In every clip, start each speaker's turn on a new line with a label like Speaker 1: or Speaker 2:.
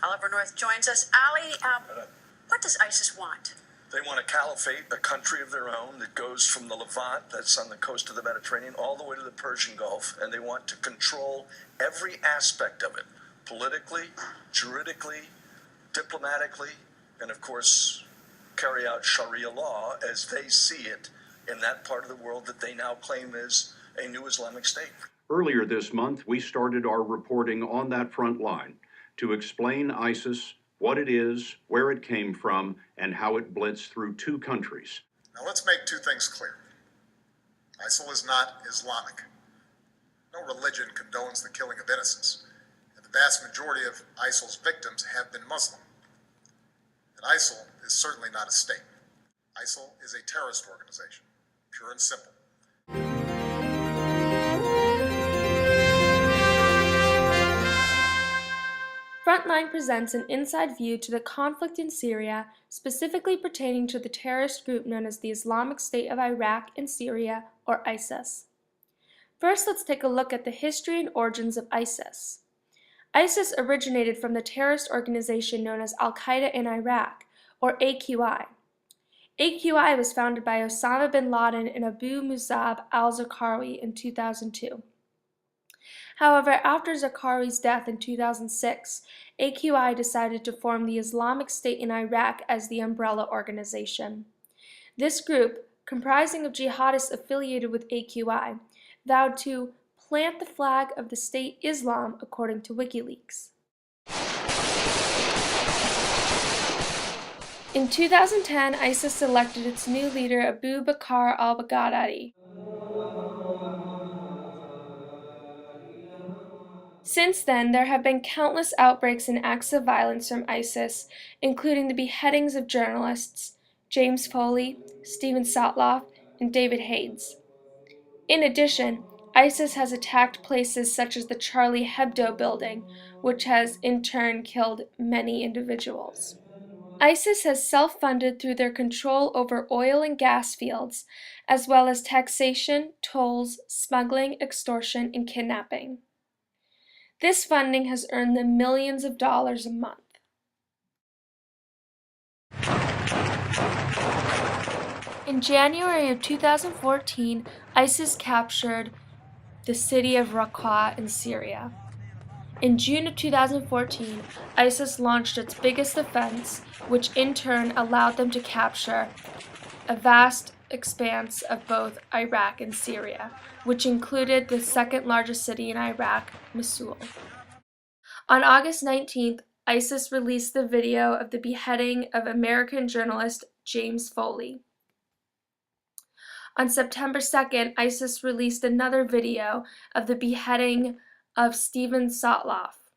Speaker 1: Oliver North joins us. Ali, what does ISIS want?
Speaker 2: They want a caliphate, a country of their own that goes from the Levant, that's on the coast of the Mediterranean, all the way to the Persian Gulf, and they want to control every aspect of it, politically, juridically, diplomatically, and of course, carry out Sharia law as they see it in that part of the world that they now claim is a new Islamic State.
Speaker 3: Earlier this month, we started our reporting on that front line to explain ISIS, what it is, where it came from, and how it blitzed through two countries.
Speaker 4: Now let's make two things clear. ISIL is not Islamic. No religion condones the killing of innocents, and the vast majority of ISIL's victims have been Muslim. And ISIL is certainly not a state. ISIL is a terrorist organization, pure and simple.
Speaker 5: Frontline presents an inside view to the conflict in Syria, specifically pertaining to the terrorist group known as the Islamic State of Iraq and Syria, or ISIS. First, let's take a look at the history and origins of ISIS. ISIS originated from the terrorist organization known as Al-Qaeda in Iraq, or AQI. AQI was founded by Osama bin Laden and Abu Musab al-Zarqawi in 2002. However, after Zarqawi's death in 2006, AQI decided to form the Islamic State in Iraq as the umbrella organization. This group, comprising of jihadists affiliated with AQI, vowed to plant the flag of the state Islam according to WikiLeaks. In 2010, ISIS selected its new leader Abu Bakr al-Baghdadi. Since then, there have been countless outbreaks and acts of violence from ISIS, including the beheadings of journalists James Foley, Steven Sotloff, and David Hades. In addition, ISIS has attacked places such as the Charlie Hebdo building, which has in turn killed many individuals. ISIS has self-funded through their control over oil and gas fields, as well as taxation, tolls, smuggling, extortion, and kidnapping. This funding has earned them millions of dollars a month. In January of 2014, ISIS captured the city of Raqqa in Syria. In June of 2014, ISIS launched its biggest offense, which in turn allowed them to capture a vast expanse of both Iraq and Syria, which included the second largest city in Iraq, Mosul. On August 19th, ISIS released the video of the beheading of American journalist James Foley. On September 2nd, ISIS released another video of the beheading of Steven Sotloff.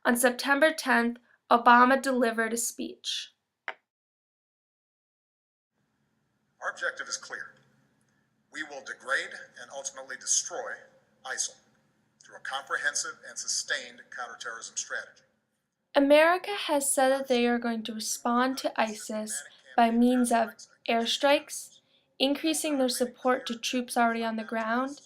Speaker 5: On September 10th, Obama delivered a speech.
Speaker 4: Our objective is clear. We will degrade and ultimately destroy ISIL through a comprehensive and sustained counterterrorism strategy.
Speaker 5: America has said that they are going to respond to ISIS by means of airstrikes, increasing their support to troops already on the ground,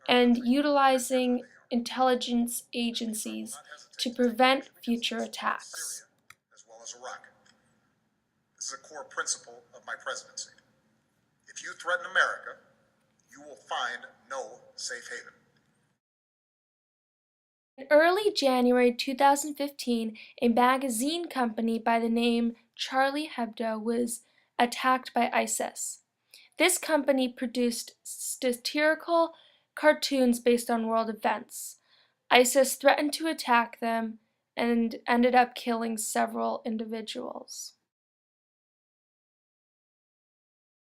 Speaker 5: and utilizing intelligence agencies to prevent future attacks.
Speaker 4: As well as Iraq. This is a core principle of my presidency. If you threaten America, you will find no safe haven.
Speaker 5: In early January 2015, a magazine company by the name Charlie Hebdo was attacked by ISIS. This company produced satirical cartoons based on world events. ISIS threatened to attack them and ended up killing several individuals.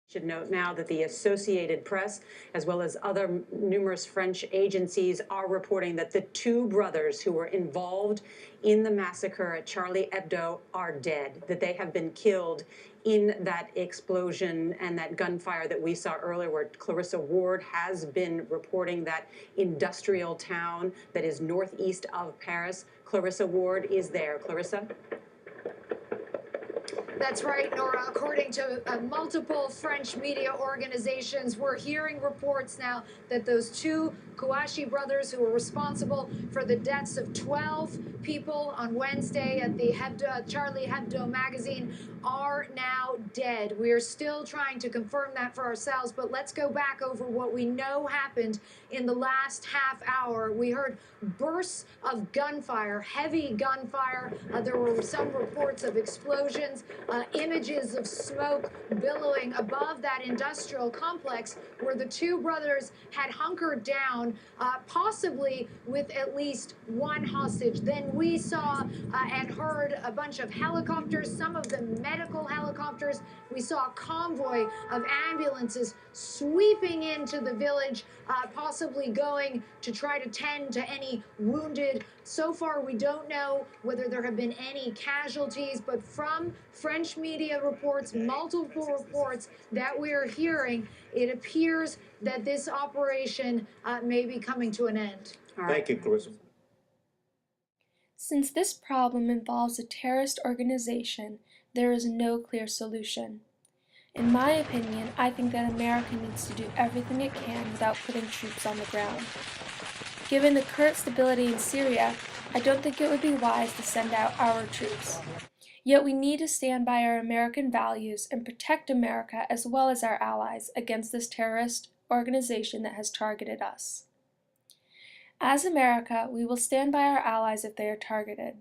Speaker 6: Should note now that the Associated Press, as well as other numerous French agencies, are reporting that the two brothers who were involved in the massacre at Charlie Hebdo are dead, that they have been killed in that explosion and that gunfire that we saw earlier, where Clarissa Ward has been reporting that industrial town that is northeast of Paris. Clarissa Ward is there. Clarissa?
Speaker 7: That's right, Nora. According to multiple French media organizations, we're hearing reports now that those two Kouachi brothers who were responsible for the deaths of 12 people on Wednesday at the Charlie Hebdo magazine are now dead. We are still trying to confirm that for ourselves, but let's go back over what we know happened in the last half hour. We heard bursts of gunfire, heavy gunfire. There were some reports of explosions, images of smoke billowing above that industrial complex where the two brothers had hunkered down, possibly with at least one hostage. Then we saw and heard a bunch of helicopters, some of them medical helicopters. We saw a convoy of ambulances sweeping into the village, possibly going to try to tend to any wounded. So far, we don't know whether there have been any casualties, but from French media reports, multiple reports that we are hearing, it appears that this operation may be coming to an end.
Speaker 8: Thank you, Clarissa.
Speaker 5: Since this problem involves a terrorist organization, there is no clear solution. In my opinion, I think that America needs to do everything it can without putting troops on the ground. Given the current stability in Syria, I don't think it would be wise to send out our troops. Yet we need to stand by our American values and protect America as well as our allies against this terrorist organization that has targeted us. As America, we will stand by our allies if they are targeted.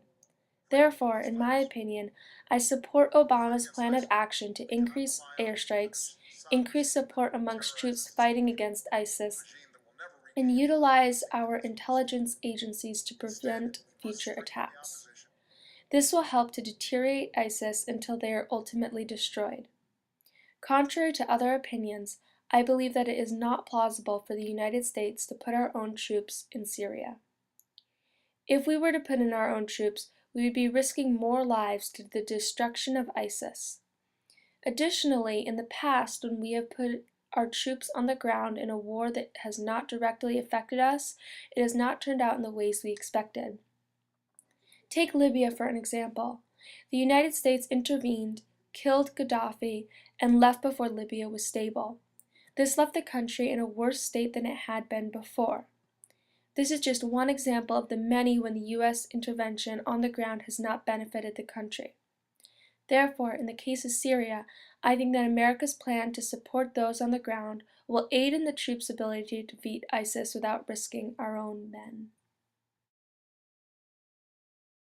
Speaker 5: Therefore, in my opinion, I support Obama's plan of action to increase airstrikes, increase support amongst troops fighting against ISIS, and utilize our intelligence agencies to prevent future attacks. This will help to deteriorate ISIS until they are ultimately destroyed. Contrary to other opinions, I believe that it is not plausible for the United States to put our own troops in Syria. If we were to put in our own troops, we would be risking more lives to the destruction of ISIS. Additionally, in the past, when we have put our troops on the ground in a war that has not directly affected us, it has not turned out in the ways we expected. Take Libya for an example. The United States intervened, killed Gaddafi, and left before Libya was stable. This left the country in a worse state than it had been before. This is just one example of the many when the U.S. intervention on the ground has not benefited the country. Therefore, in the case of Syria, I think that America's plan to support those on the ground will aid in the troops' ability to defeat ISIS without risking our own men.